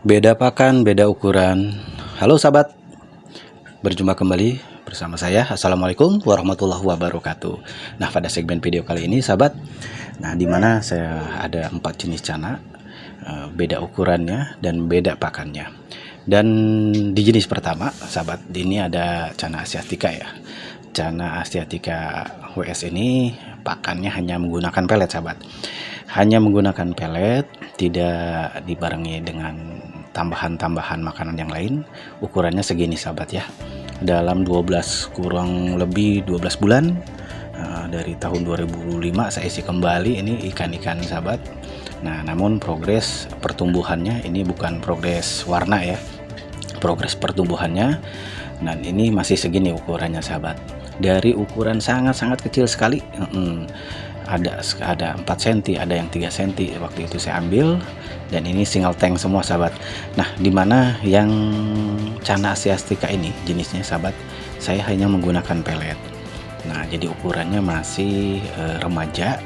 Beda pakan, beda ukuran. Halo sahabat, berjumpa kembali bersama saya. Assalamualaikum warahmatullahi wabarakatuh. Nah, pada segmen video kali ini sahabat, di mana saya ada 4 jenis cana, beda ukurannya dan beda pakannya. Dan di jenis pertama sahabat, ini ada cana asiatica ya. Cana asiatica WS ini pakannya hanya menggunakan pelet sahabat. Hanya menggunakan pelet, tidak dibarengi dengan tambahan-tambahan makanan yang lain. Ukurannya segini sahabat ya, dalam kurang lebih 12 bulan, dari tahun 2005 saya isi kembali ini ikan-ikan sahabat. Nah, namun progres pertumbuhannya ini bukan progres warna ya, progres pertumbuhannya. Dan ini masih segini ukurannya sahabat, dari ukuran sangat-sangat kecil sekali. Ada 4 cm, ada yang 3 cm waktu itu saya ambil, dan ini single tank semua sahabat. Nah, dimana yang cana asiatica ini jenisnya sahabat, saya hanya menggunakan pelet. Nah, jadi ukurannya masih remaja,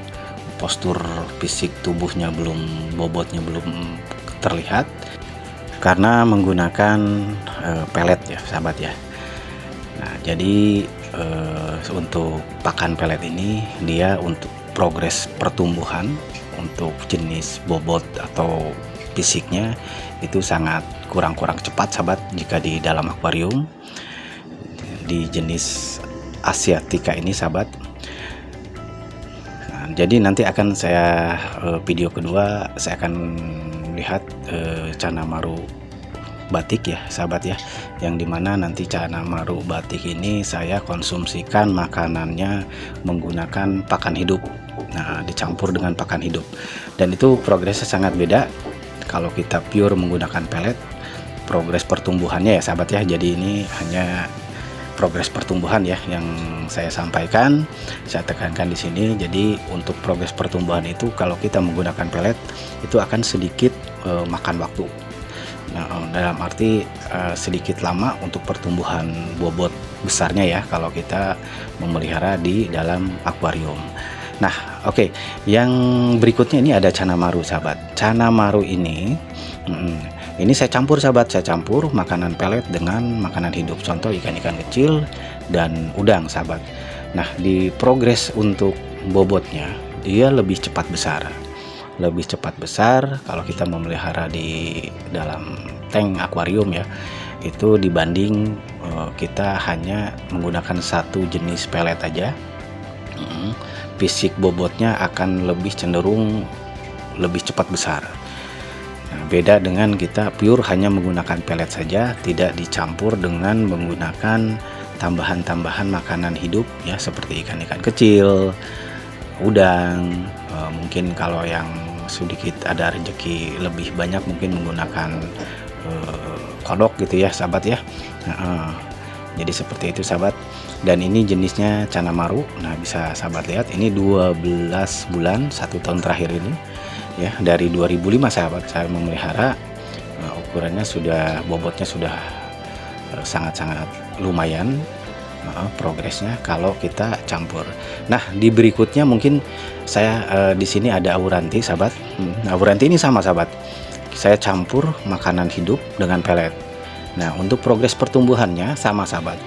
postur fisik tubuhnya belum, bobotnya belum terlihat karena menggunakan pelet ya sahabat ya. Nah, jadi untuk pakan pelet ini dia untuk progres pertumbuhan, untuk jenis bobot atau fisiknya itu sangat kurang cepat sahabat jika di dalam akuarium di jenis asiatica ini sahabat. Nah, jadi nanti akan saya video kedua saya akan lihat cana maru batik ya sahabat ya, yang dimana nanti cana maru batik ini saya konsumsikan makanannya menggunakan pakan hidup. Nah, dicampur dengan pakan hidup, dan itu progresnya sangat beda. Kalau kita pure menggunakan pelet, progres pertumbuhannya ya sahabat ya, jadi ini hanya progres pertumbuhan ya yang saya sampaikan, saya tekankan di sini. Jadi untuk progres pertumbuhan itu kalau kita menggunakan pelet itu akan sedikit makan waktu. Nah, dalam arti sedikit lama untuk pertumbuhan bobot besarnya ya kalau kita memelihara di dalam akuarium. Nah, oke. Yang berikutnya ini ada cana maru sahabat. Cana maru ini saya campur sahabat, saya campur makanan pelet dengan makanan hidup, contoh ikan-ikan kecil dan udang sahabat. Nah, di progres untuk bobotnya dia lebih cepat besar kalau kita memelihara di dalam tank akuarium ya, itu dibanding kita hanya menggunakan satu jenis pelet aja. Fisik bobotnya akan lebih cenderung lebih cepat besar. Nah, beda dengan kita pure hanya menggunakan pelet saja, tidak dicampur dengan menggunakan tambahan-tambahan makanan hidup ya, seperti ikan-ikan kecil, udang. Mungkin kalau yang sedikit ada rezeki lebih banyak mungkin menggunakan kodok gitu ya sahabat ya. Jadi seperti itu sahabat. Dan ini jenisnya cana maru. Nah, bisa sahabat lihat ini 12 bulan, 1 tahun terakhir ini ya, dari 2005 sahabat saya memelihara. Ukurannya sudah, bobotnya sudah sangat-sangat lumayan progresnya kalau kita campur. Nah, di berikutnya mungkin saya di sini ada auranti sahabat. Auranti ini sama sahabat, saya campur makanan hidup dengan pelet. Nah, untuk progres pertumbuhannya sama sahabat,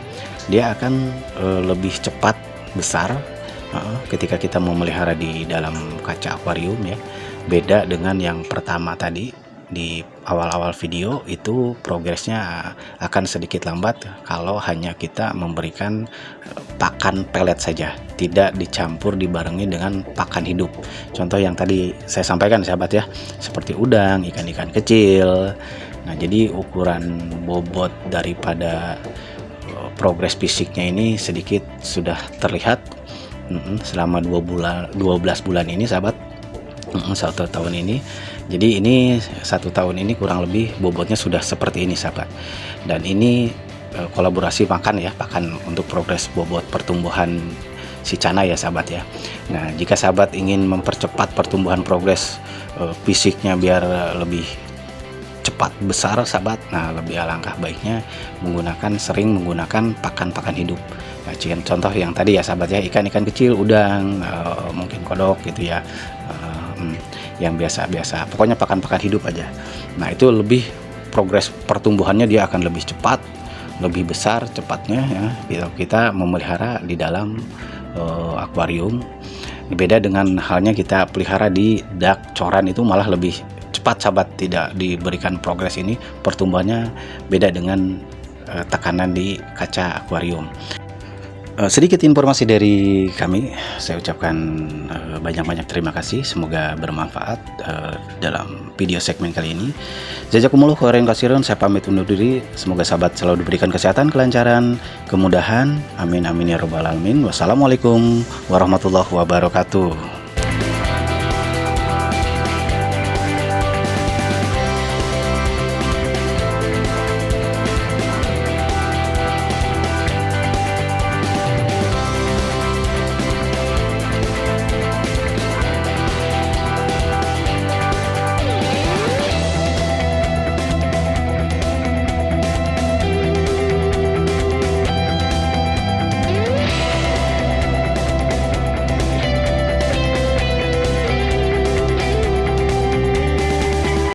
dia akan lebih cepat besar ketika kita memelihara di dalam kaca akuarium ya. Beda dengan yang pertama tadi di awal-awal video, itu progresnya akan sedikit lambat kalau hanya kita memberikan pakan pelet saja, tidak dicampur dibarengi dengan pakan hidup. Contoh yang tadi saya sampaikan sahabat ya, seperti udang, ikan-ikan kecil. Nah, jadi ukuran bobot daripada progres fisiknya ini sedikit sudah terlihat selama 12 bulan ini sahabat, 1 tahun ini. Jadi ini 1 tahun ini kurang lebih bobotnya sudah seperti ini sahabat. Dan ini kolaborasi pakan ya, pakan untuk progres bobot pertumbuhan si cana ya sahabat ya. Nah, jika sahabat ingin mempercepat pertumbuhan progres fisiknya biar lebih cepat besar sahabat, nah lebih alangkah baiknya sering menggunakan pakan-pakan hidup. Nah, contoh yang tadi ya sahabat ya, ikan-ikan kecil, udang, mungkin kodok gitu ya, yang biasa-biasa, pokoknya pakan-pakan hidup aja. Nah, itu lebih progres pertumbuhannya dia akan lebih cepat, lebih besar cepatnya ya. Kita memelihara di dalam akuarium. Beda dengan halnya kita pelihara di dak coran, itu malah lebih cepat sahabat, tidak diberikan progres ini pertumbuhannya, beda dengan tekanan di kaca akuarium. Sedikit informasi dari kami, saya ucapkan banyak-banyak terima kasih, semoga bermanfaat dalam video segmen kali ini. Jazakumullah khairan katsiran, saya pamit undur diri, semoga sahabat selalu diberikan kesehatan, kelancaran, kemudahan, amin amin ya rabbal alamin. Wassalamualaikum warahmatullahi wabarakatuh.